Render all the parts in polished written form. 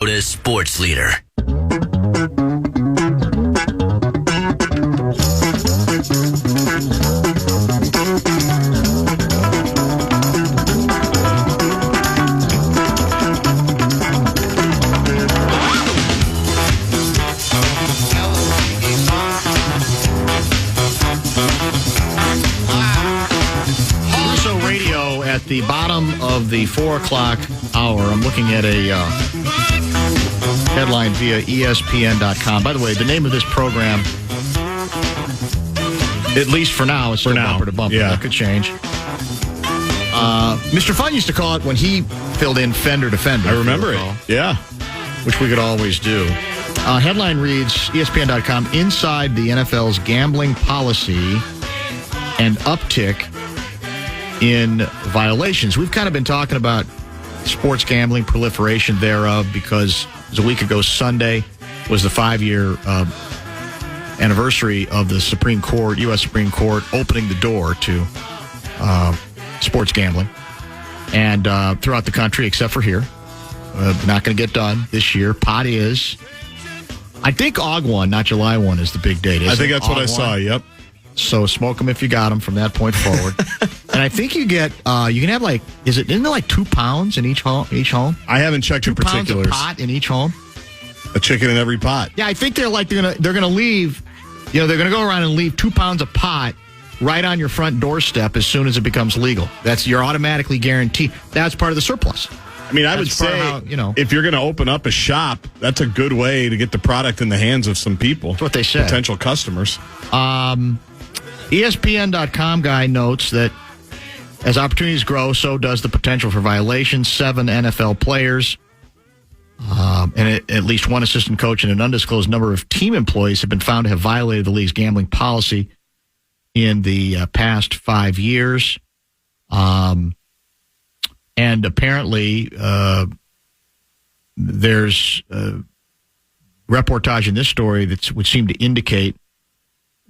Sports Leader. Russo Radio at the bottom of the 4 o'clock hour. I'm looking at a headline via ESPN.com. By the way, the name of this program, at least for now, is still Bumper to Bumper. Yeah. That could change. Mr. Fun used to call it when he filled in Fender to Fender. I remember it. Yeah. Which we could always do. Headline reads, ESPN.com, inside the NFL's gambling policy and uptick in violations. We've kind of been talking about sports gambling, proliferation thereof, because it was a week ago Sunday was the 5-year anniversary of the Supreme Court, U.S. Supreme Court, opening the door to sports gambling. And throughout the country, except for here, not going to get done this year. Pot is, I think Aug 1, not July 1, is the big date. I think that's what I saw, yep. So smoke them if you got them from that point forward. And I think you get, you can have isn't there like 2 pounds in each home? I haven't checked the particulars. 2 pounds of pot in each home. A chicken in every pot. Yeah, I think they're gonna leave, they're gonna go around and leave 2 pounds of pot right on your front doorstep as soon as it becomes legal. You're automatically guaranteed. That's part of the surplus. I mean, I would say, if you're going to open up a shop, that's a good way to get the product in the hands of some people. That's what they say. Potential customers. ESPN.com guy notes that as opportunities grow, so does the potential for violations. 7 NFL players and at least 1 assistant coach and an undisclosed number of team employees have been found to have violated the league's gambling policy in the past 5 years. And apparently, there's a reportage in this story that would seem to indicate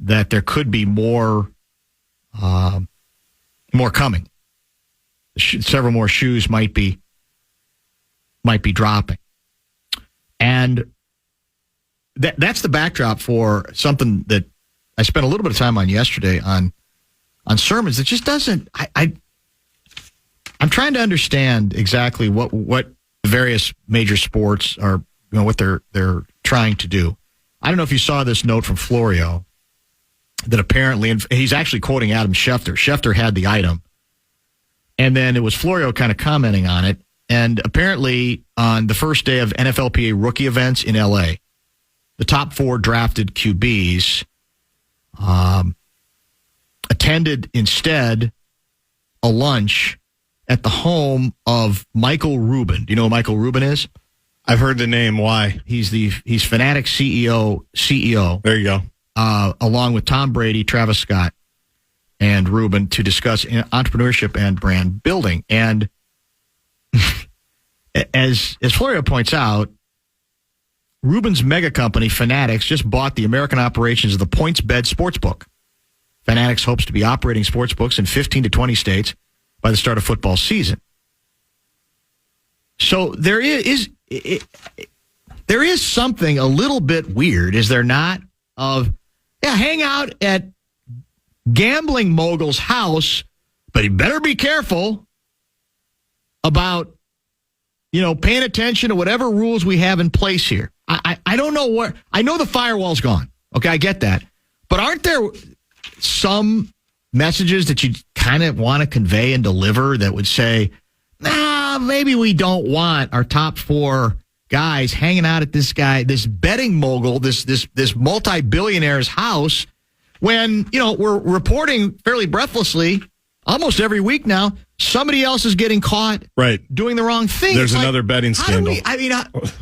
that there could be more coming. Several more shoes might be dropping, and that's the backdrop for something that I spent a little bit of time on yesterday on sermons. That just doesn't. I'm trying to understand exactly what the various major sports are, what they're trying to do. I don't know if you saw this note from Florio that apparently, and he's actually quoting Adam Schefter. Schefter had the item, and then it was Florio kind of commenting on it. And apparently, on the first day of NFLPA rookie events in LA, the top 4 drafted QBs attended instead a lunch at the home of Michael Rubin. Do you know who Michael Rubin is? I've heard the name. Why? He's Fanatics CEO. There you go. Along with Tom Brady, Travis Scott, and Rubin to discuss entrepreneurship and brand building. And as Florio points out, Rubin's mega company, Fanatics, just bought the American operations of the PointsBet Sportsbook. Fanatics hopes to be operating sportsbooks in 15 to 20 states by the start of football season. So there is something a little bit weird, is there not, of hang out at gambling mogul's house, but he better be careful about paying attention to whatever rules we have in place here. I don't know where. I know the firewall's gone. Okay, I get that. But aren't there some messages that you kind of want to convey and deliver that would say, maybe we don't want our top 4 guys hanging out at this betting mogul, this multi-billionaire's house, when, we're reporting fairly breathlessly almost every week now, somebody else is getting caught doing the wrong thing. There's another betting scandal.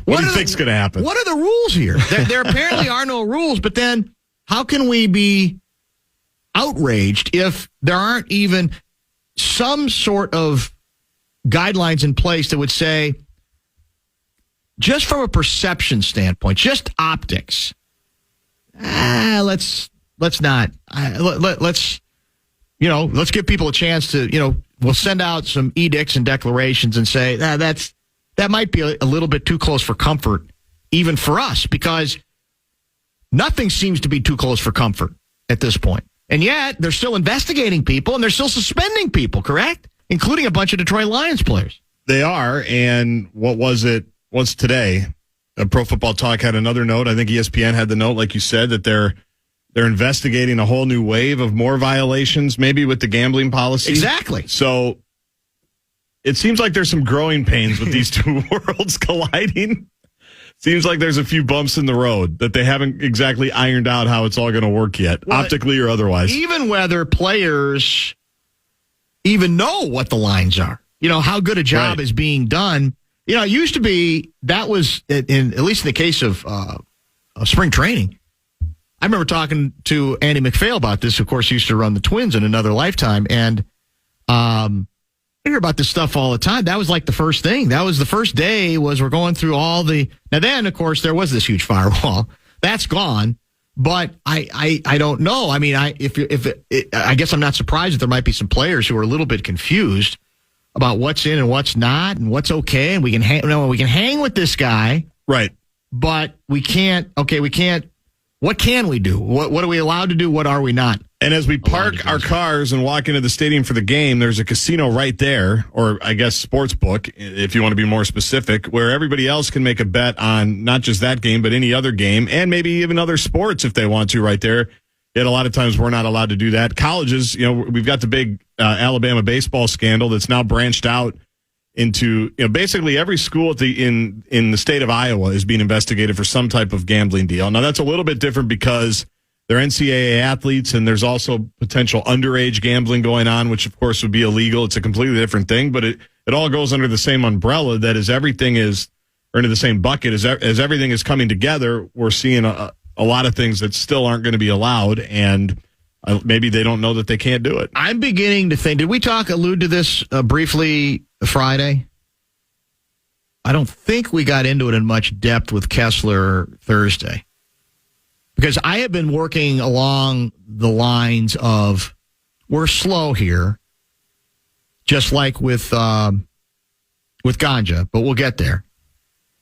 What do you think's going to happen? What are the rules here? There apparently are no rules, but then how can we be outraged if there aren't even some sort of guidelines in place that would say, just from a perception standpoint, just optics, let's not. Let's give people a chance to, we'll send out some edicts and declarations and say, that's that might be a little bit too close for comfort, even for us, because nothing seems to be too close for comfort at this point. And yet, they're still investigating people, and they're still suspending people, correct? Including a bunch of Detroit Lions players. They are, and what was it? What's today? Pro Football Talk had another note. I think ESPN had the note, like you said, that they're investigating a whole new wave of more violations, maybe with the gambling policy. Exactly. So it seems like there's some growing pains with these two worlds colliding. Seems like there's a few bumps in the road that they haven't exactly ironed out how it's all going to work yet, optically or otherwise. Even whether players even know what the lines are, how good a job is being done. It used to be that was, at least in the case of spring training. I remember talking to Andy McPhail about this. Of course, he used to run the Twins in another lifetime, and I hear about this stuff all the time. That was like the first thing. That was the first day was we're going through all the. Now then, of course, there was this huge firewall. That's gone. But I don't know. I mean, I guess I'm not surprised that there might be some players who are a little bit confused about what's in and what's not and what's okay. And we can hang with this guy, right? But we can't. Okay, we can't. What can we do? What are we allowed to do? What are we not? And as we park our cars and walk into the stadium for the game, there's a casino right there, or I guess sports book, if you want to be more specific, where everybody else can make a bet on not just that game, but any other game, and maybe even other sports if they want to right there. Yet a lot of times we're not allowed to do that. Colleges, we've got the big Alabama baseball scandal that's now branched out into basically every school in the state of Iowa is being investigated for some type of gambling deal. Now that's a little bit different because they're NCAA athletes, and there's also potential underage gambling going on, which of course would be illegal. It's a completely different thing, but it all goes under the same umbrella. That is, everything is, or into the same bucket as everything is coming together. We're seeing a lot of things that still aren't going to be allowed, and maybe they don't know that they can't do it. I'm beginning to think. Did we allude to this briefly Friday? I don't think we got into it in much depth with Kessler Thursday. Because I have been working along the lines of we're slow here, just like with ganja, but we'll get there.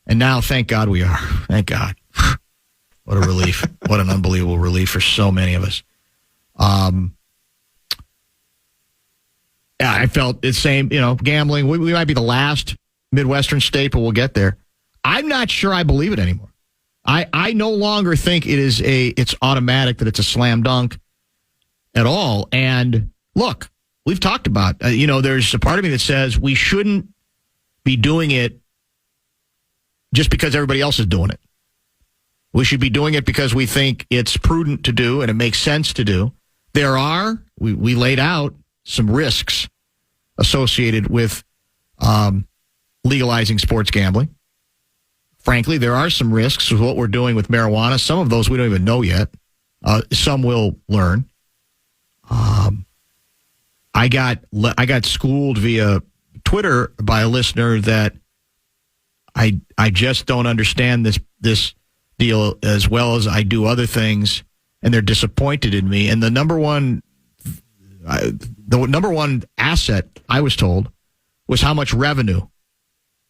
And now, thank God we are. Thank God. What a relief. What an unbelievable relief for so many of us. Yeah, I felt the same, gambling. We might be the last Midwestern state, but we'll get there. I'm not sure I believe it anymore. I no longer think it's automatic that it's a slam dunk at all. And look, we've talked about, there's a part of me that says we shouldn't be doing it just because everybody else is doing it. We should be doing it because we think it's prudent to do and it makes sense to do. We laid out some risks associated with legalizing sports gambling. Frankly, there are some risks with what we're doing with marijuana. Some of those we don't even know yet. Some we'll learn. I got schooled via Twitter by a listener that I just don't understand this deal as well as I do other things, and they're disappointed in me. And the number one asset, I was told, was how much revenue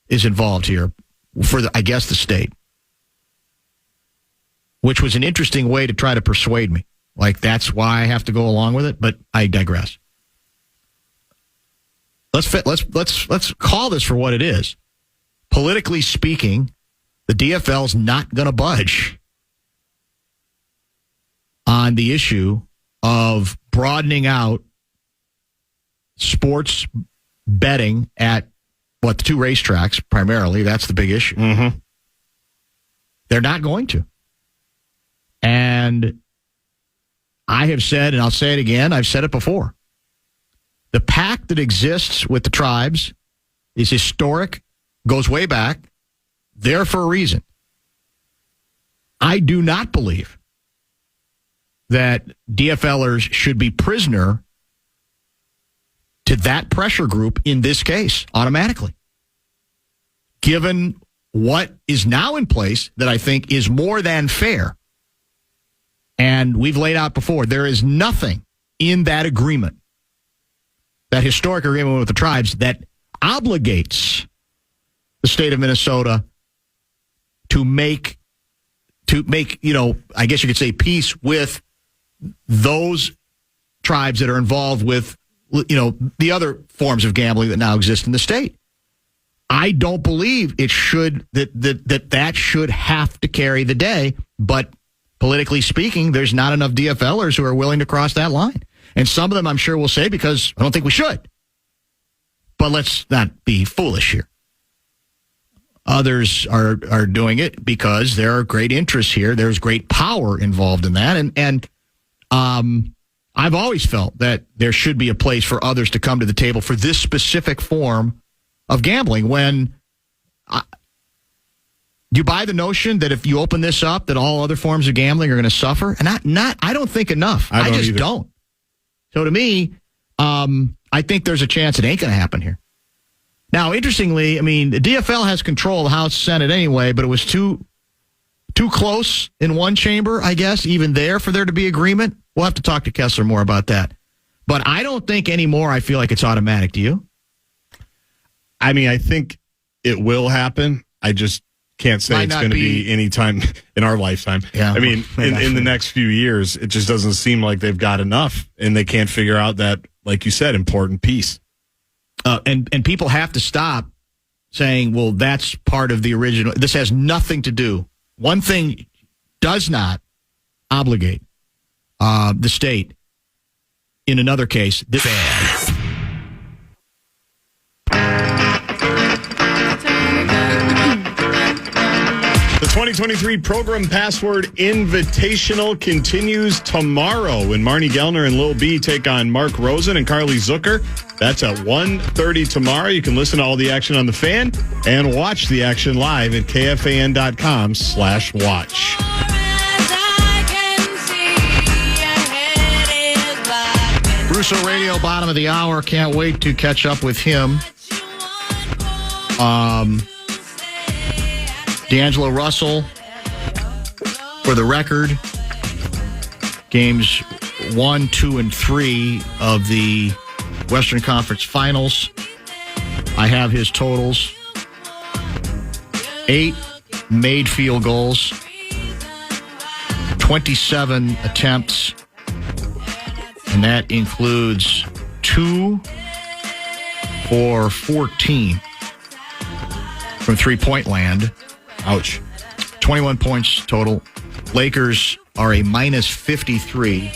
is involved here for, the state, which was an interesting way to try to persuade me. Like, that's why I have to go along with it, but I digress. Let's call this for what it is. Politically speaking, the DFL's not going to budge on the issue of broadening out sports betting at the two racetracks primarily. That's the big issue. Mm-hmm. They're not going to. And I have said, and I'll say it again, I've said it before, the pact that exists with the tribes is historic, goes way back, there for a reason. I do not believe that DFLers should be prisoner to that pressure group in this case automatically. Given what is now in place that I think is more than fair. And we've laid out before, there is nothing in that agreement, that historic agreement with the tribes, that obligates the state of Minnesota to make, I guess you could say peace with those tribes that are involved with, the other forms of gambling that now exist in the state. I don't believe it should, that should have to carry the day, but politically speaking, there's not enough DFLers who are willing to cross that line. And some of them I'm sure will say, because I don't think we should. But let's not be foolish here. Others are doing it because there are great interests here. There's great power involved in that. And I've always felt that there should be a place for others to come to the table for this specific form of gambling. When you buy the notion that if you open this up, that all other forms of gambling are going to suffer, and I don't think enough. I just don't. So to me, I think there's a chance it ain't going to happen here. Now, interestingly, I mean, the DFL has control of the House Senate anyway, but it was too close in one chamber, I guess, even there for there to be agreement. We'll have to talk to Kessler more about that. But I don't think anymore I feel like it's automatic. Do you? I mean, I think it will happen. I just can't say it's going to be any time in our lifetime. Yeah, I mean, in the next few years, it just doesn't seem like they've got enough, and they can't figure out that, like you said, important piece. And people have to stop saying, well, that's part of the original. This has nothing to do. One thing does not obligate the state. In another case, this fan. The 2023 Program Password Invitational continues tomorrow when Marnie Gellner and Lil B take on Mark Rosen and Carly Zucker. That's at 1:30 tomorrow. You can listen to all the action on the Fan and watch the action live at KFAN.com/watch. Russo Radio, bottom of the hour. Can't wait to catch up with him. D'Angelo Russell, for the record, games 1, 2, and 3 of the Western Conference Finals. I have his totals. 8 made field goals, 27 attempts, and that includes 2 for 14 from three-point land. Ouch. 21 points total. Lakers are a minus 53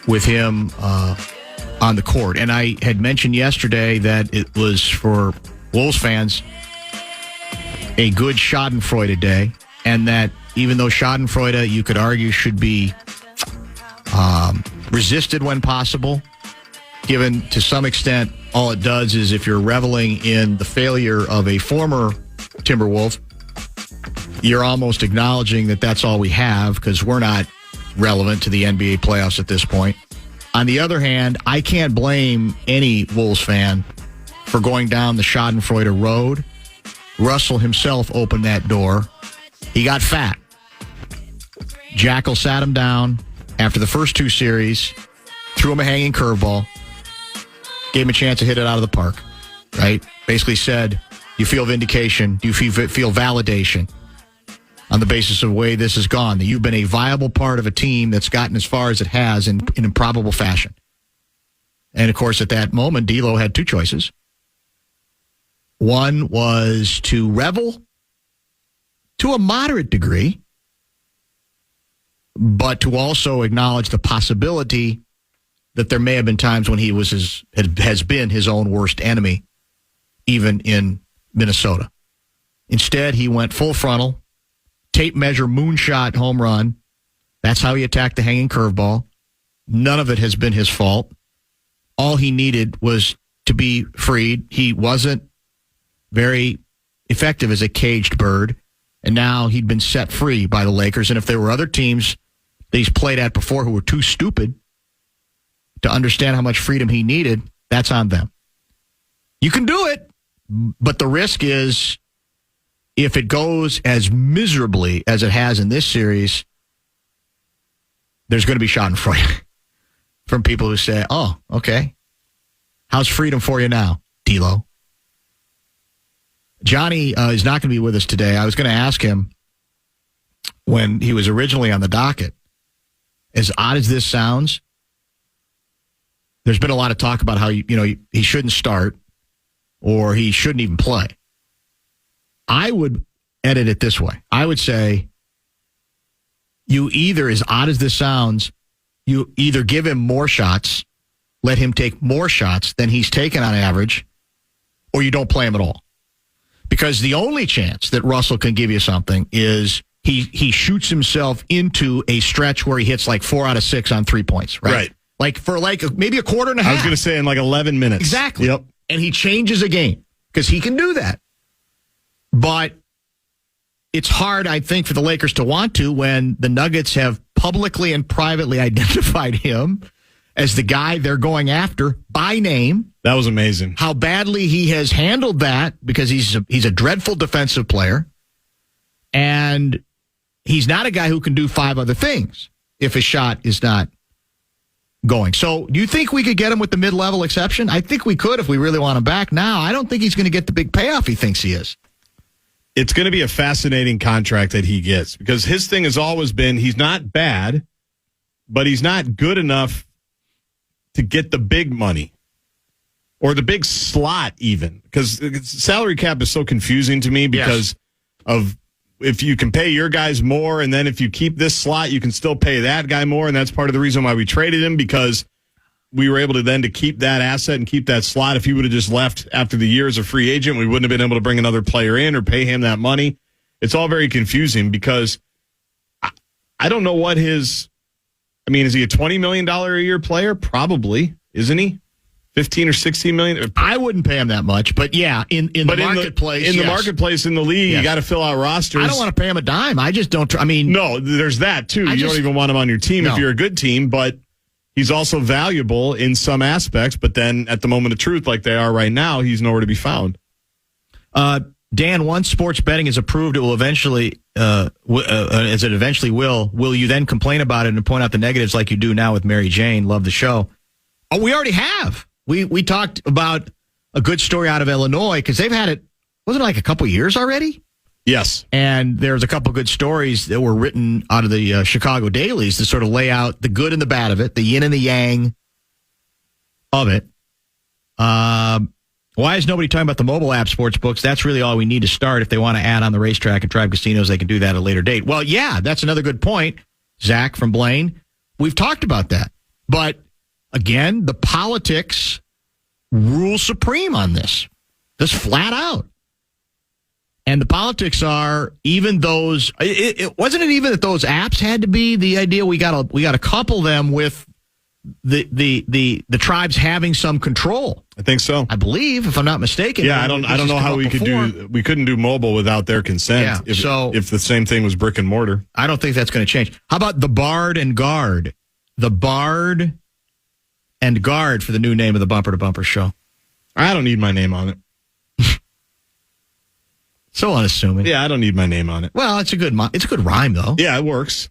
with him on the court. And I had mentioned yesterday that it was, for Wolves fans, a good Schadenfreude day, and that even though Schadenfreude, you could argue, should be resisted when possible, given to some extent all it does is, if you're reveling in the failure of a former Timberwolf, you're almost acknowledging that that's all we have because we're not relevant to the NBA playoffs at this point. On the other hand, I can't blame any Wolves fan for going down the Schadenfreude road. Russell himself opened that door. He got fat. Jackal sat him down after the first 2 series, threw him a hanging curveball, gave him a chance to hit it out of the park, right? Basically said, you feel vindication, you feel validation on the basis of the way this has gone, that you've been a viable part of a team that's gotten as far as it has in improbable fashion. And, of course, at that moment, D'Lo had 2 choices. One was to revel to a moderate degree, but to also acknowledge the possibility that there may have been times when he has been his own worst enemy, even in Minnesota. Instead, he went full frontal, tape measure moonshot home run. That's how he attacked the hanging curveball. None of it has been his fault. All he needed was to be freed. He wasn't very effective as a caged bird, and now he'd been set free by the Lakers. And if there were other teams that he's played at before who were too stupid to understand how much freedom he needed, that's on them. You can do it, but the risk is, if it goes as miserably as it has in this series, there's going to be schadenfreude from people who say, oh, okay, how's freedom for you now, D'Lo? Johnny is not going to be with us today. I was going to ask him when he was originally on the docket, as odd as this sounds, there's been a lot of talk about how he shouldn't start or he shouldn't even play. I would edit it this way. I would say you either, as odd as this sounds, you either give him more shots, let him take more shots than he's taken on average, or you don't play him at all. Because the only chance that Russell can give you something is he shoots himself into a stretch where he hits like 4 out of 6 on 3 points, right? Like for maybe a quarter and a half. I was going to say in like 11 minutes. Exactly. Yep. And he changes a game because he can do that. But it's hard, I think, for the Lakers to want to when the Nuggets have publicly and privately identified him as the guy they're going after by name. That was amazing. How badly he has handled that because he's a dreadful defensive player. And he's not a guy who can do 5 other things if his shot is not going. So do you think we could get him with the mid-level exception? I think we could if we really want him back now. I don't think he's going to get the big payoff he thinks he is. It's going to be a fascinating contract that he gets because his thing has always been he's not bad, but he's not good enough to get the big money or the big slot even, because salary cap is so confusing to me because of if you can pay your guys more and then if you keep this slot, you can still pay that guy more. And that's part of the reason why we traded him, because we were able to then to keep that asset and keep that slot. If he would have just left after the year as a free agent, we wouldn't have been able to bring another player in or pay him that money. It's all very confusing because I don't know what is he a $20 million a year player? Probably, isn't he? 15 or 16 million? I wouldn't pay him that much, but yeah, in the marketplace. In the marketplace, in the league, you got to fill out rosters. I don't want to pay him a dime. I just don't. No, there's that too. You don't even want him on your team if you're a good team, but he's also valuable in some aspects. But then at the moment of truth, like they are right now, he's nowhere to be found. Dan, once sports betting is approved, it will eventually, as it eventually will you then complain about it and point out the negatives like you do now with Mary Jane? Love the show. Oh, we already have. We talked about a good story out of Illinois because they've had it, wasn't it like a couple years already? Yes. And there's a couple good stories that were written out of the Chicago dailies to sort of lay out the good and the bad of it, the yin and the yang of it. Why is nobody talking about the mobile app sports books? That's really all we need to start. If they want to add on the racetrack and tribe casinos, they can do that at a later date. Well, yeah, that's another good point, Zach from Blaine. We've talked about that. But again, the politics rule supreme on this, just flat out. And the politics are even those. It wasn't it even that those apps had to be the idea. We got to couple them with the tribes having some control. I think so. I believe, if I'm not mistaken. Yeah, I don't know how we couldn't do mobile without their consent. Yeah, if the same thing was brick and mortar, I don't think that's going to change. How about the Bard and Guard? The Bard and Guard for the new name of the Bumper to Bumper show. I don't need my name on it. So unassuming. Yeah, I don't need my name on it. Well, it's a good rhyme though. Yeah, it works.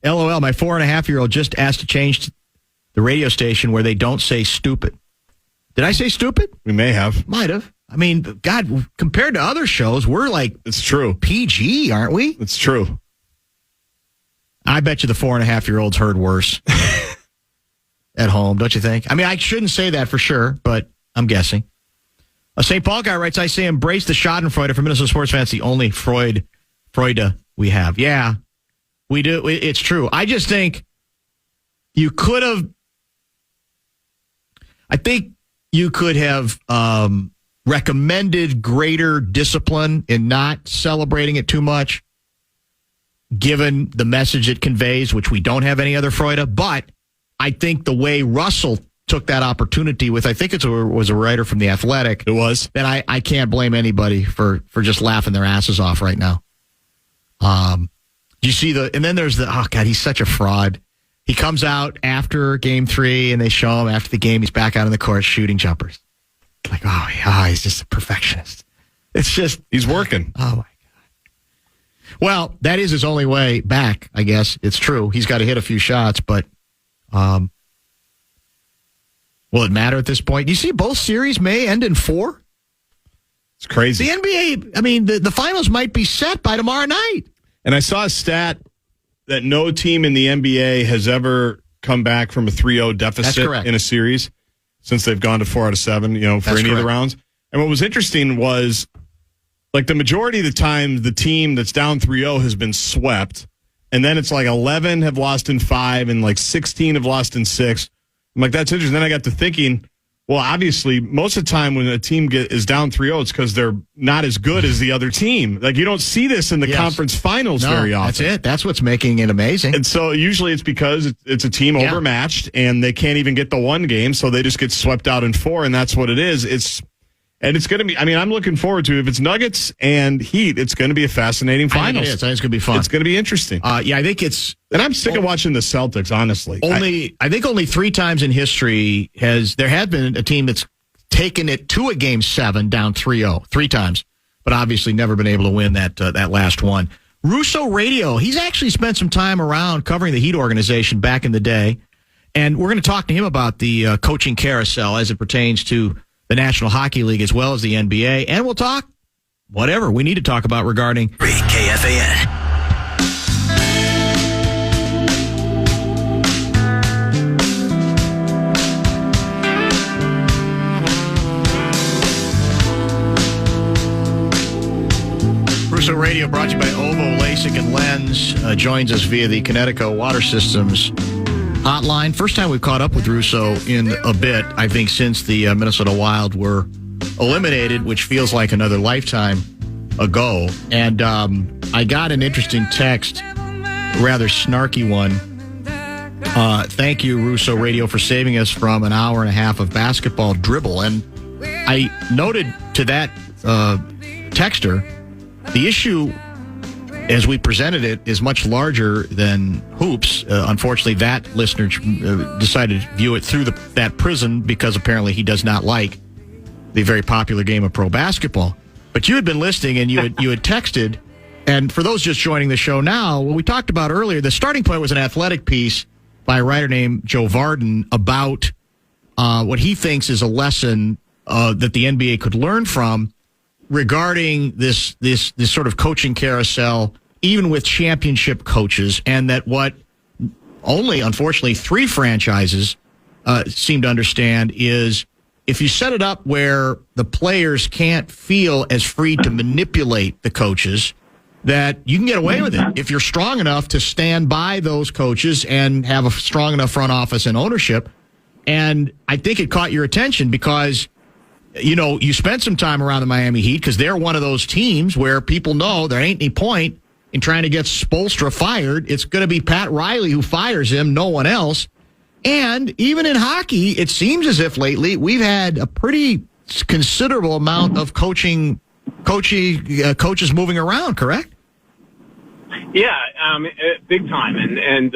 LOL, my 4.5-year-old just asked to change the radio station where they don't say stupid. Did I say stupid? We may have. Might have. I mean, God, compared to other shows, we're like it's true PG, aren't we? It's true. I bet you the 4.5-year-old's heard worse at home, don't you think? I mean, I shouldn't say that for sure, but I'm guessing. A St. Paul guy writes, I say embrace the Schadenfreude for Minnesota sports fans, the only Freude we have. Yeah, we do. It's true. I just think you could have, recommended greater discipline in not celebrating it too much, given the message it conveys, which we don't have any other Freude. But I think the way Russell took that opportunity with, I think it was a writer from The Athletic. It was. Then I can't blame anybody for just laughing their asses off right now. You see and then there's oh God, he's such a fraud. He comes out after game 3 and they show him after the game, he's back out on the court shooting jumpers. Like, oh yeah, he's just a perfectionist. It's just. He's working. Oh my God. Well, that is his only way back, I guess. It's true. He's got to hit a few shots, but, will it matter at this point? You see, both series may end in 4. It's crazy. The NBA, I mean, the finals might be set by tomorrow night. And I saw a stat that no team in the NBA has ever come back from a 3-0 deficit in a series since they've gone to 4 out of 7, for any of the rounds. And what was interesting was, like, the majority of the time, the team that's down 3-0 has been swept. And then it's like 11 have lost in 5 and like 16 have lost in 6. I'm like, that's interesting. Then I got to thinking, well, obviously, most of the time when a team is down 3-0, it's because they're not as good as the other team. Like, you don't see this in the conference finals very often. That's it. That's what's making it amazing. And so usually it's because it's a team overmatched and they can't even get the one game, so they just get swept out in 4, and that's what it is. It's going to be, I mean, I'm looking forward to it. If it's Nuggets and Heat, it's going to be a fascinating finals. I think it's going to be fun. It's going to be interesting. I think it's... And I'm sick of watching the Celtics, honestly. I think only 3 times in history there has been a team that's taken it to a Game 7 down 3-0. 3 times. But obviously never been able to win that last one. Russo Radio, he's actually spent some time around covering the Heat organization back in the day. And we're going to talk to him about the coaching carousel as it pertains to the National Hockey League as well as the NBA. And we'll talk whatever we need to talk about regarding KFAN. Russo Radio brought to you by Ovo, LASIK, and Lens. Joins us via the Connecticut Water Systems hotline. First time we've caught up with Russo in a bit, I think, since the Minnesota Wild were eliminated, which feels like another lifetime ago. And I got an interesting text, a rather snarky one. Thank you, Russo Radio, for saving us from an hour and a half of basketball dribble. And I noted to that texter, the issue, as we presented it, is much larger than hoops. Unfortunately, that listener decided to view it through that prism because apparently he does not like the very popular game of pro basketball. But you had been listening and you had texted. And for those just joining the show now, what we talked about earlier, the starting point was an Athletic piece by a writer named Joe Varden about what he thinks is a lesson that the NBA could learn from regarding this sort of coaching carousel, even with championship coaches, and that what only, unfortunately, 3 franchises seem to understand is if you set it up where the players can't feel as free to manipulate the coaches, that you can get away with it if you're strong enough to stand by those coaches and have a strong enough front office and ownership. And I think it caught your attention because you spent some time around the Miami Heat because they're one of those teams where people know there ain't any point in trying to get Spoelstra fired. It's going to be Pat Riley who fires him, no one else. And even in hockey, it seems as if lately we've had a pretty considerable amount of coaches moving around, correct? Yeah, big time. And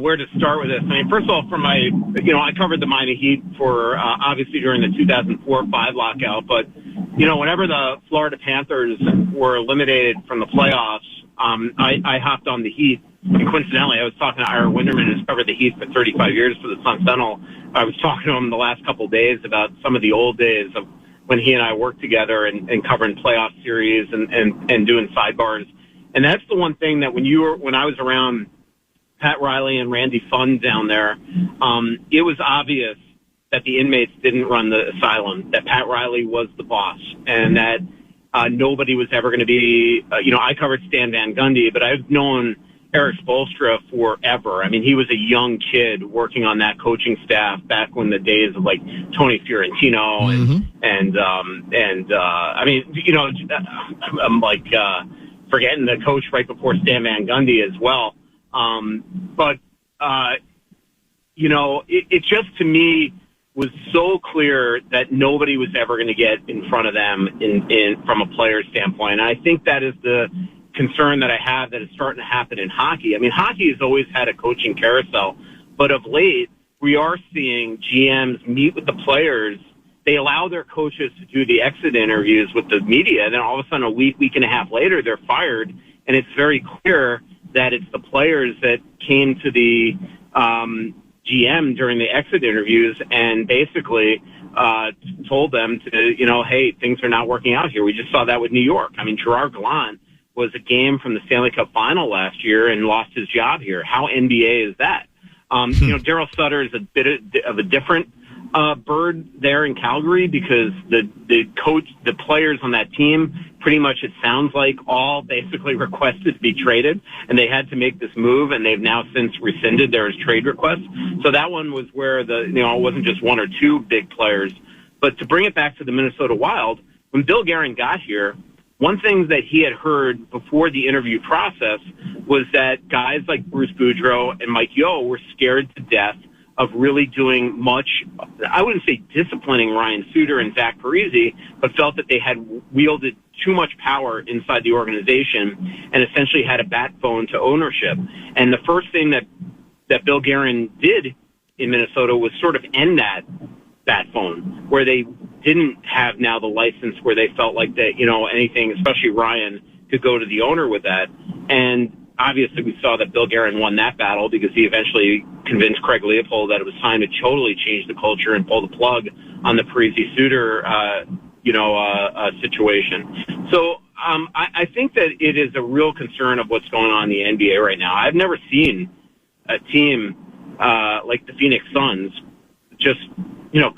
where to start with this. I mean, first of all, I covered the Miami Heat for, obviously during the 2004-5 lockout, but, whenever the Florida Panthers were eliminated from the playoffs, I hopped on the Heat. And coincidentally, I was talking to Ira Winderman, who's covered the Heat for 35 years for the Sun Sentinel. I was talking to him the last couple of days about some of the old days of when he and I worked together and covering playoff series and doing sidebars. And that's the one thing that when I was around Pat Riley and Randy Fund down there, it was obvious that the inmates didn't run the asylum, that Pat Riley was the boss, and that nobody was ever going to be, I covered Stan Van Gundy, but I've known Eric Spoelstra forever. I mean, he was a young kid working on that coaching staff back when the days of like Tony Fiorentino I mean, I'm like forgetting the coach right before Stan Van Gundy as well. It just to me was so clear that nobody was ever going to get in front of them from a player standpoint. And I think that is the concern that I have that is starting to happen in hockey. I mean, hockey has always had a coaching carousel, but of late we are seeing GMs meet with the players. They allow their coaches to do the exit interviews with the media. And then all of a sudden, a week and a half later, they're fired. And it's very clear that it's the players that came to the GM during the exit interviews and basically told them to, hey, things are not working out here. We just saw that with New York. I mean, Gerard Gallant was a game from the Stanley Cup final last year and lost his job here. How NBA is that? Daryl Sutter is a bit of a different bird there in Calgary because the coach, the players on that team, pretty much it sounds like all basically requested to be traded, and they had to make this move, and they've now since rescinded their trade requests. So that one was where it wasn't just one or two big players. But to bring it back to the Minnesota Wild, when Bill Guerin got here, one thing that he had heard before the interview process was that guys like Bruce Boudreau and Mike Yeo were scared to death of really doing much, I wouldn't say disciplining Ryan Suter and Zach Parise, but felt that they had wielded too much power inside the organization and essentially had a backbone to ownership. And the first thing that Bill Guerin did in Minnesota was sort of end that phone, where they didn't have now the license where they felt like that, anything, especially Ryan, could go to the owner with that. And obviously we saw that Bill Guerin won that battle because he eventually convinced Craig Leopold that it was time to totally change the culture and pull the plug on the Parise-Suter, situation. So I think that it is a real concern of what's going on in the NBA right now. I've never seen a team like the Phoenix Suns just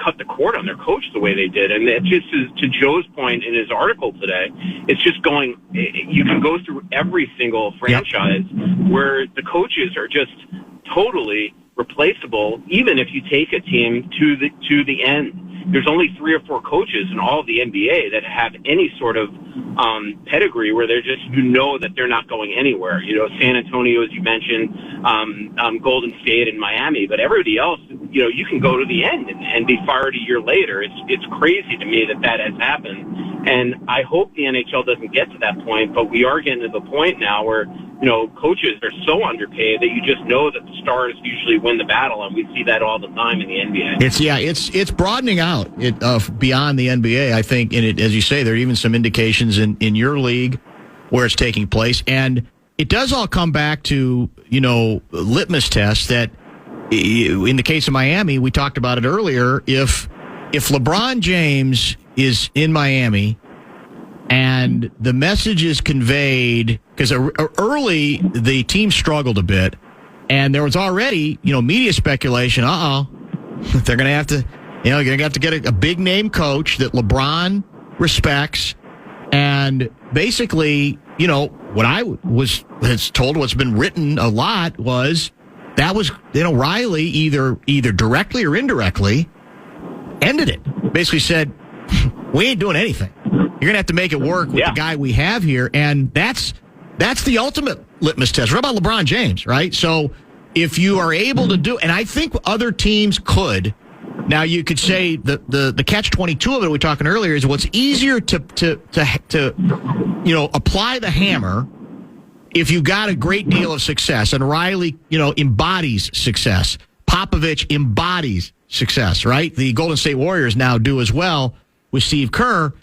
cut the cord on their coach the way they did. And it just is, to Joe's point in his article today, it's just going, you can go through every single franchise where the coaches are just totally replaceable, even if you take a team to the end. There's only 3 or 4 coaches in all of the NBA that have any sort of pedigree where they're just, that they're not going anywhere. San Antonio, as you mentioned, Golden State and Miami, but everybody else, you can go to the end and be fired a year later. It's crazy to me that has happened. And I hope the NHL doesn't get to that point, but we are getting to the point now where, coaches are so underpaid that you just know that the stars usually win the battle, and we see that all the time in the NBA. It's broadening out beyond the NBA, I think, and as you say, there are even some indications in your league where it's taking place. And it does all come back to, litmus tests that, in the case of Miami, we talked about it earlier, if LeBron James is in Miami and the message is conveyed, because early the team struggled a bit, and there was already, media speculation, they're going to have to, you're going to have to get a big name coach that LeBron respects. And basically, what I was told, what's been written a lot was that was, Riley either directly or indirectly ended it. Basically said, we ain't doing anything. You're going to have to make it work with the guy we have here. And that's the ultimate litmus test. What about LeBron James, right? So if you are able to do, and I think other teams could. Now you could say the catch-22 of it we were talking earlier is what's easier to apply the hammer if you got a great deal of success, and Riley embodies success. Popovich embodies success, right? The Golden State Warriors now do as well with Steve Kerr.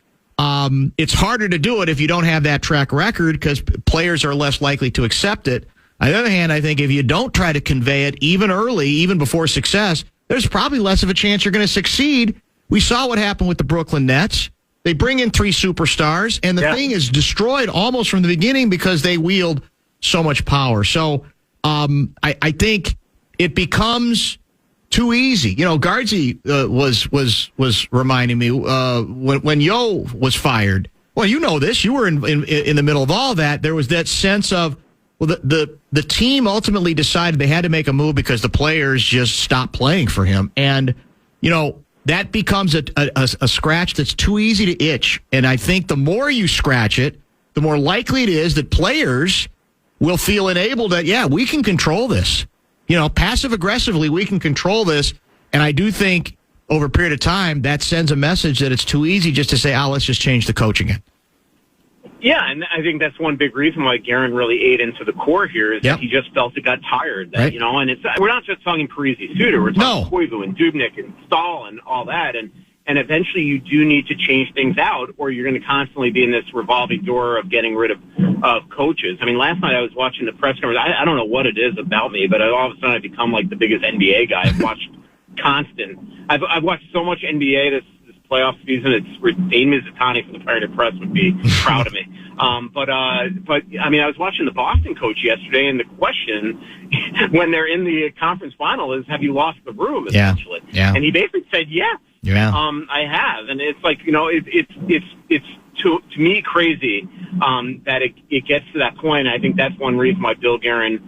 It's harder to do it if you don't have that track record because players are less likely to accept it. On the other hand, I think if you don't try to convey it even early, even before success, there's probably less of a chance you're going to succeed. We saw what happened with the Brooklyn Nets. They bring in 3 superstars, and the thing is destroyed almost from the beginning because they wield so much power. So I think it becomes too easy. Guardsy was reminding me when Yo was fired. Well, you know this. You were in the middle of all that. There was that sense of, well, the team ultimately decided they had to make a move because the players just stopped playing for him. And, that becomes a scratch that's too easy to itch. And I think the more you scratch it, the more likely it is that players will feel enabled that, we can control this. Passive-aggressively, we can control this. And I do think over a period of time, that sends a message that it's too easy just to say, let's just change the coach again. Yeah, and I think that's one big reason why Guerin really ate into the core here is that he just felt it got tired. That, and it's we're not just talking Parise-Suter, we're talking Koivu and Dubnyk and Stahl and all that. And eventually you do need to change things out or you're going to constantly be in this revolving door of getting rid of coaches. I mean, last night I was watching the press conference. I don't know what it is about me, but all of a sudden I've become like the biggest NBA guy. I've watched constant. I've watched so much NBA this playoff season. It's Dane Mizutani from the Pirate Press would be proud of me. But I mean, I was watching the Boston coach yesterday, and the question when they're in the conference final is, "Have you lost the room?" Essentially, Yeah. And he basically said, "Yes, yeah. I have." And it's like, it's to me crazy that it gets to that point. I think that's one reason why Bill Guerin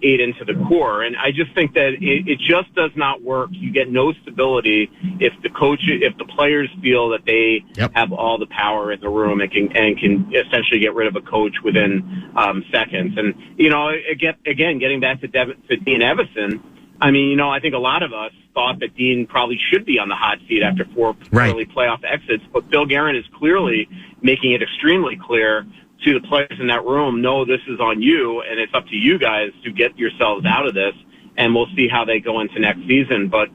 ate into the core. And I just think that it just does not work. You get no stability if the players feel that they have all the power in the room and can essentially get rid of a coach within seconds. And, again, getting back to Dean Evison, I mean, I think a lot of us thought that Dean probably should be on the hot seat after 4 early playoff exits, but Bill Guerin is clearly making it extremely clear to the players in that room, no, this is on you, and it's up to you guys to get yourselves out of this, and we'll see how they go into next season. But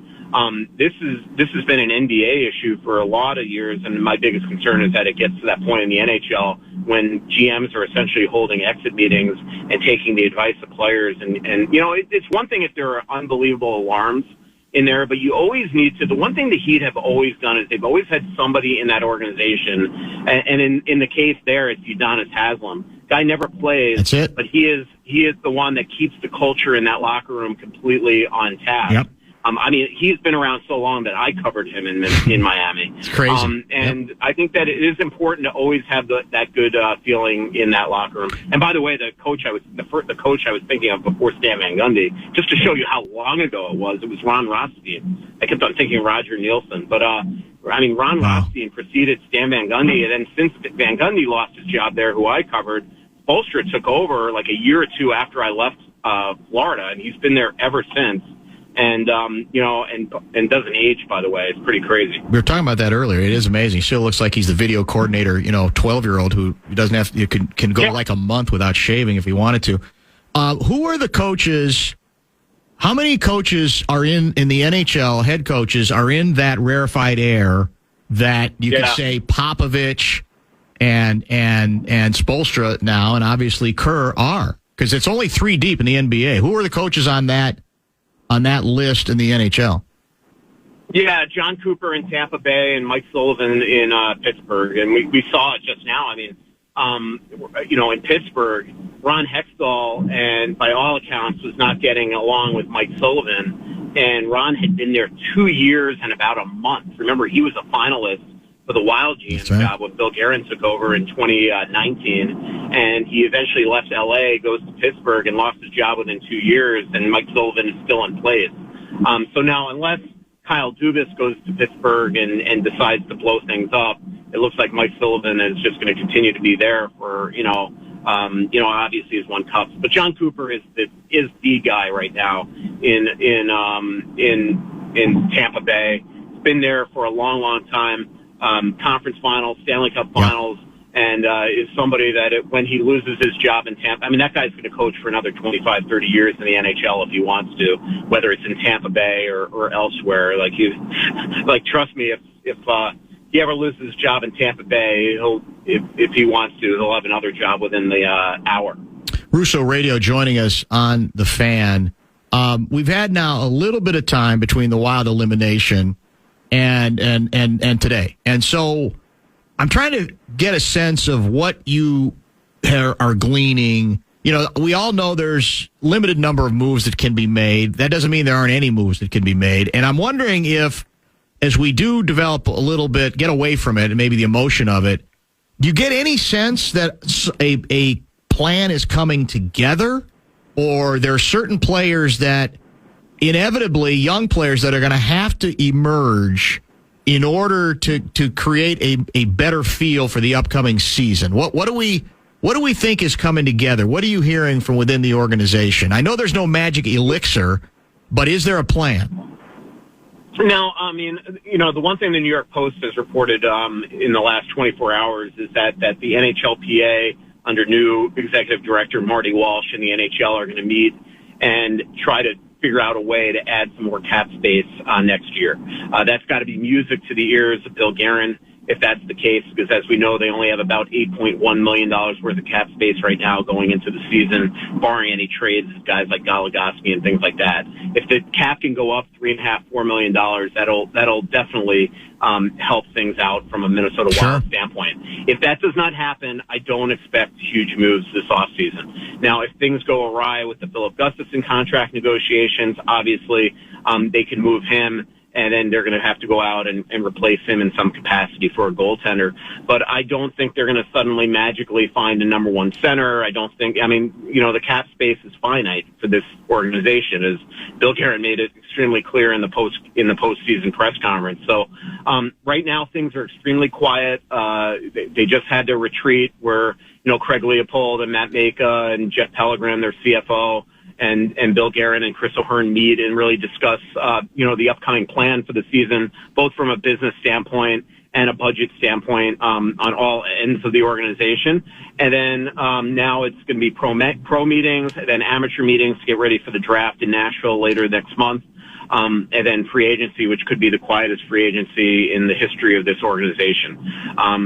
this has been an NBA issue for a lot of years, and my biggest concern is that it gets to that point in the NHL when GMs are essentially holding exit meetings and taking the advice of players. And it's one thing if there are unbelievable alarms in there, but you always need to. The one thing the Heat have always done is they've always had somebody in that organization, and in the case there, it's Udonis Haslem. Guy never plays, that's it. But he is the one that keeps the culture in that locker room completely on task. Yep. I mean, he's been around so long that I covered him in Miami. It's crazy. And I think that it is important to always have that good feeling in that locker room. And by the way, the coach I was thinking of before Stan Van Gundy, just to show you how long ago it was Ron Rothstein. I kept on thinking Roger Nielsen, but Ron Rothstein preceded Stan Van Gundy, and then since Van Gundy lost his job there, who I covered, Spoelstra took over like a year or two after I left Florida, and he's been there ever since. And, and doesn't age, by the way. It's pretty crazy. We were talking about that earlier. It is amazing. He still looks like he's the video coordinator, 12-year-old who doesn't have to, can go like a month without shaving if he wanted to. Who are the coaches? How many coaches are in the NHL, head coaches, are in that rarefied air that you can say Popovich and Spoelstra now, and obviously Kerr are? Because it's only 3 deep in the NBA. Who are the coaches on that list in the NHL? Yeah, John Cooper in Tampa Bay and Mike Sullivan in Pittsburgh. And we saw it just now. I mean, in Pittsburgh, Ron Hextall, and by all accounts, was not getting along with Mike Sullivan. And Ron had been there 2 years and about a month. Remember, he was a finalist for the Wild GM job when Bill Guerin took over in 2019, and he eventually left LA, goes to Pittsburgh, and lost his job within 2 years, and Mike Sullivan is still in place. So now, unless Kyle Dubas goes to Pittsburgh and decides to blow things up, it looks like Mike Sullivan is just going to continue to be there for, obviously he's won cups. But John Cooper is the guy right now in Tampa Bay. He's been there for a long, long time. Conference finals, Stanley Cup finals, and is somebody that when he loses his job in Tampa, I mean, that guy's going to coach for another 25, 30 years in the NHL if he wants to, whether it's in Tampa Bay or elsewhere. Trust me, if he ever loses his job in Tampa Bay, if he wants to, he'll have another job within the hour. Russo Radio joining us on the Fan. We've had now a little bit of time between the Wild elimination and today. And so I'm trying to get a sense of what you are gleaning. We all know there's limited number of moves that can be made. That doesn't mean there aren't any moves that can be made. And I'm wondering if, as we do develop a little bit, get away from it and maybe the emotion of it, do you get any sense that a plan is coming together, or there are certain players that inevitably, young players that are going to have to emerge in order to create a better feel for the upcoming season? What do we think is coming together? What are you hearing from within the organization? I know there's no magic elixir, but is there a plan? No, I mean, the one thing the New York Post has reported in the last 24 hours is that the NHLPA, under new executive director Marty Walsh and the NHL, are going to meet and try to figure out a way to add some more cap space next year. That's got to be music to the ears of Bill Guerin if that's the case, because as we know, they only have about $8.1 million worth of cap space right now going into the season, barring any trades, guys like Goligoski and things like that. If the cap can go up $3.5–4 million, that'll definitely help things out from a Minnesota Wild standpoint. If that does not happen, I don't expect huge moves this offseason. Now, if things go awry with the Philip Gustafson contract negotiations, obviously they can move him, and then they're going to have to go out and replace him in some capacity for a goaltender. But I don't think they're going to suddenly magically find a number one center. The cap space is finite for this organization, as Bill Guerin made it extremely clear in the postseason press conference. So right now things are extremely quiet. They just had their retreat where, Craig Leopold and Matt Maka and Jeff Pellegrin, their CFO, and Bill Guerin and Chris O'Hearn meet and really discuss, the upcoming plan for the season, both from a business standpoint and a budget standpoint, on all ends of the organization. And then now it's going to be pro meetings, and then amateur meetings to get ready for the draft in Nashville later next month. And then free agency, which could be the quietest free agency in the history of this organization.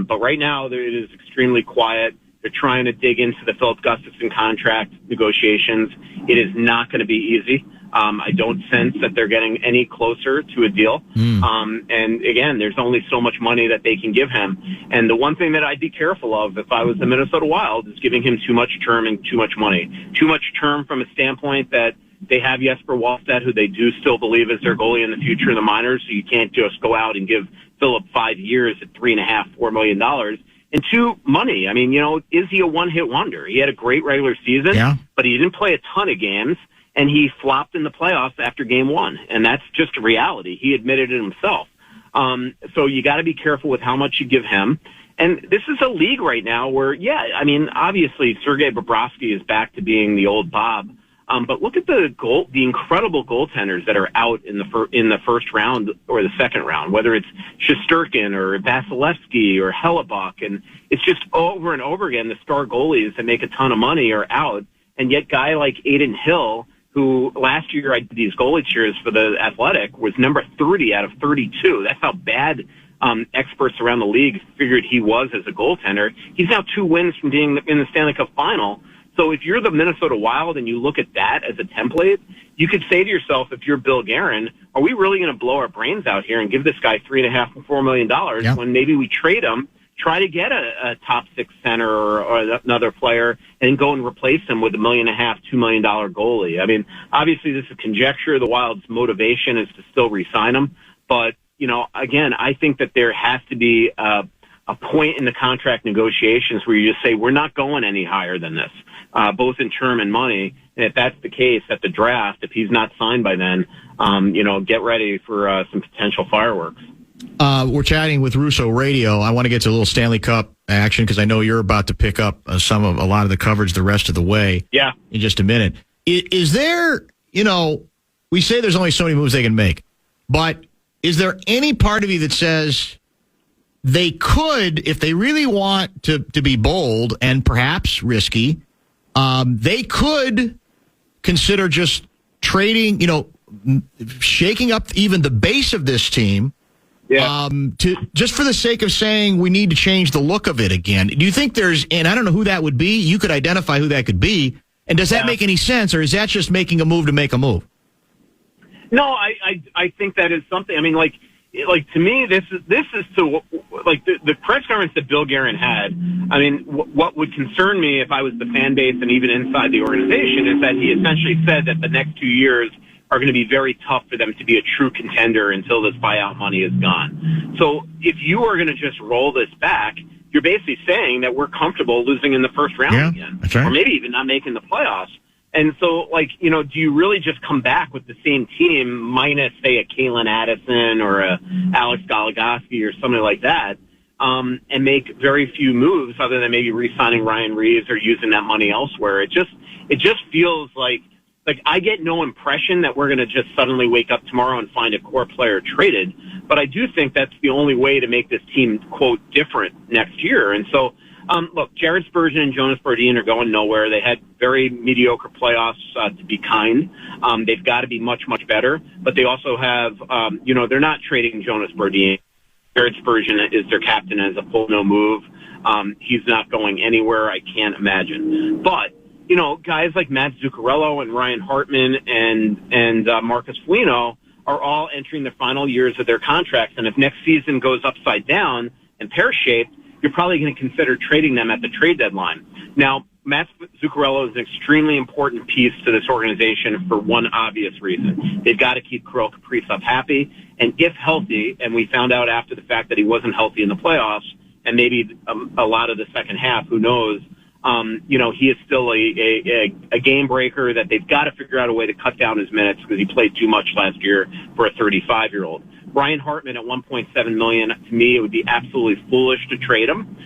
But right now it is extremely quiet. They're trying to dig into the Philip Gustafson contract negotiations. It is not going to be easy. I don't sense that they're getting any closer to a deal. And again, there's only so much money that they can give him. And the one thing that I'd be careful of if I was the Minnesota Wild is giving him too much term and too much money. Too much term from a standpoint that they have Jesper Wallstedt, who they do still believe is their goalie in the future in the minors. So you can't just go out and give Philip 5 years at $3.5–4 million. And two, money. Is he a one-hit wonder? He had a great regular season, but he didn't play a ton of games, and he flopped in the playoffs after game one. And that's just a reality. He admitted it himself. So you got to be careful with how much you give him. And this is a league right now where, obviously Sergei Bobrovsky is back to being the old Bob. But look at the incredible goaltenders that are out in the first round or the second round, whether it's Shesterkin or Vasilevsky or Hellebuck. And it's just over and over again, the star goalies that make a ton of money are out. And yet guy like Adin Hill, who last year I did these goalie cheers for the Athletic, was number 30 out of 32. That's how bad experts around the league figured he was as a goaltender. He's now 2 wins from being in the Stanley Cup final. So if you're the Minnesota Wild and you look at that as a template, you could say to yourself, if you're Bill Guerin, are we really going to blow our brains out here and give this guy $3.5–4 million when maybe we trade him, try to get a top 6 center or another player, and go and replace him with $1.5 million–2 million goalie? Obviously this is conjecture. The Wild's motivation is to still re-sign him. But, again, I think that there has to be a point in the contract negotiations where you just say, we're not going any higher than this, both in term and money. And if that's the case at the draft, if he's not signed by then, get ready for some potential fireworks. We're chatting with Russo Radio. I want to get to a little Stanley Cup action because I know you're about to pick up a lot of the coverage the rest of the way. Yeah. In just a minute. Is there, we say there's only so many moves they can make, but is there any part of you that says they could, if they really want to be bold and perhaps risky, they could consider just trading, shaking up even the base of this team, just for the sake of saying we need to change the look of it again? Do you think and I don't know who that would be, you could identify who that could be, and does that make any sense, or is that just making a move to make a move? No, I think that is something. To me, this is to the press conference that Bill Guerin had. What would concern me if I was the fan base and even inside the organization is that he essentially said that the next 2 years are going to be very tough for them to be a true contender until this buyout money is gone. So if you are going to just roll this back, you're basically saying that we're comfortable losing in the first round again, that's right. Or maybe even not making the playoffs. And so, do you really just come back with the same team minus, say, a Kalen Addison or a Alex Goligoski or something like that, and make very few moves other than maybe re-signing Ryan Reeves or using that money elsewhere? It just feels like I get no impression that we're going to just suddenly wake up tomorrow and find a core player traded. But I do think that's the only way to make this team, quote, different next year. And so, look, Jared Spurgeon and Jonas Brodin are going nowhere. They had very mediocre playoffs, to be kind. They've got to be much, much better. But they also have, they're not trading Jonas Brodin Garrett Spurgeon is their captain as a full no move. He's not going anywhere. I can't imagine. But, guys like Matt Zuccarello and Ryan Hartman and Marcus Foligno are all entering the final years of their contracts. And if next season goes upside down and pear-shaped, you're probably going to consider trading them at the trade deadline. Now, Matt Zuccarello is an extremely important piece to this organization for one obvious reason. They've got to keep Kirill Kaprizov happy. And if healthy, and we found out after the fact that he wasn't healthy in the playoffs, and maybe a lot of the second half, who knows, he is still a game breaker that they've got to figure out a way to cut down his minutes because he played too much last year for a 35-year-old. Ryan Hartman at $1.7 million, to me, it would be absolutely foolish to trade him.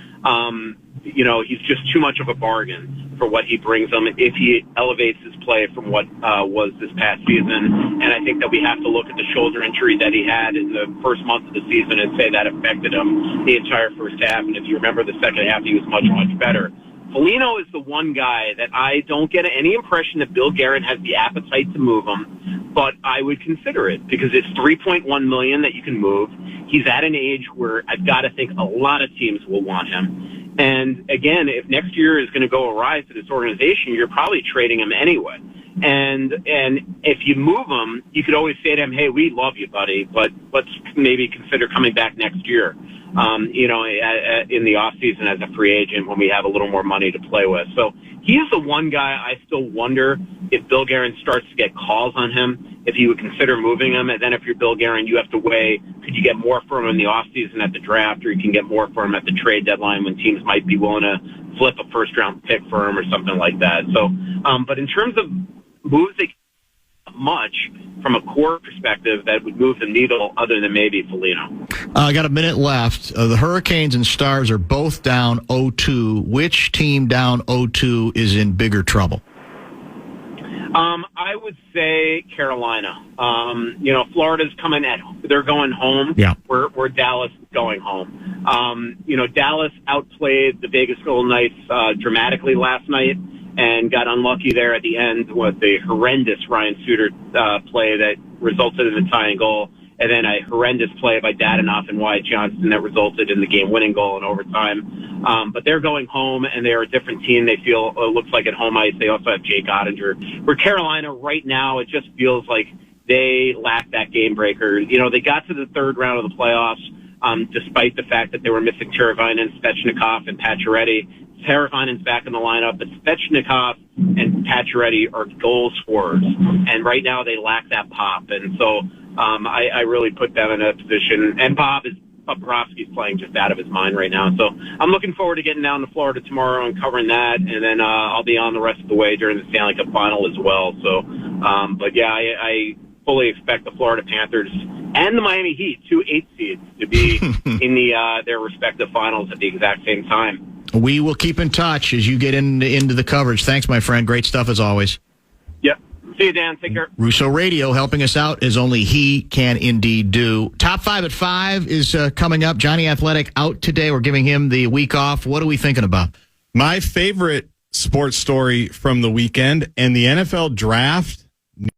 He's just too much of a bargain for what he brings them if he elevates his play from what was this past season. And I think that we have to look at the shoulder injury that he had in the first month of the season and say that affected him the entire first half. And if you remember the second half, he was much, much better. Foligno is the one guy that I don't get any impression that Bill Guerin has the appetite to move him, but I would consider it because it's $3.1 million that you can move. He's at an age where I've got to think a lot of teams will want him. And again, if next year is going to go awry to this organization, you're probably trading him anyway. And if you move him, you could always say to him, "Hey, we love you, buddy, but let's maybe consider coming back next year." In the off season as a free agent when we have a little more money to play with. So he's the one guy I still wonder if Bill Guerin starts to get calls on him, if he would consider moving him. And then if you're Bill Guerin, you have to weigh, could you get more for him in the off season at the draft, or you can get more for him at the trade deadline when teams might be willing to flip a first round pick for him or something like that. So, but in terms of moves, they much from a core perspective that would move the needle other than maybe Foligno. I got a minute left. The Hurricanes and Stars are both down 0-2. Which team down 0-2 is in bigger trouble? I would say Carolina. Florida's they're going home. Yeah. We're Dallas going home. Dallas outplayed the Vegas Golden Knights dramatically last night and got unlucky there at the end with a horrendous Ryan Suter play that resulted in the tying goal, and then a horrendous play by Dadonov and Wyatt Johnston that resulted in the game-winning goal in overtime. But they're going home, and they're a different team. They feel looks like at home ice. They also have Jake Ottinger. For Carolina right now, it just feels like they lack that game breaker. They got to the third round of the playoffs despite the fact that they were missing Teravainen, Svechnikov, and Pacioretty. Teravainen's back in the lineup, but Svechnikov and Pacioretty are goal scorers, and right now they lack that pop. And so I really put them in a position. And Bobrovsky's playing just out of his mind right now. So I'm looking forward to getting down to Florida tomorrow and covering that, and then I'll be on the rest of the way during the Stanley Cup Final as well. So, I fully expect the Florida Panthers and the Miami Heat, 2 8 seeds, to be in their respective finals at the exact same time. We will keep in touch as you get into the coverage. Thanks, my friend. Great stuff as always. Yep. See you, Dan. Take care. Russo Radio helping us out as only he can indeed do. Top 5 at 5 is coming up. Johnny Athletic out today. We're giving him the week off. What are we thinking about? My favorite sports story from the weekend and the NFL draft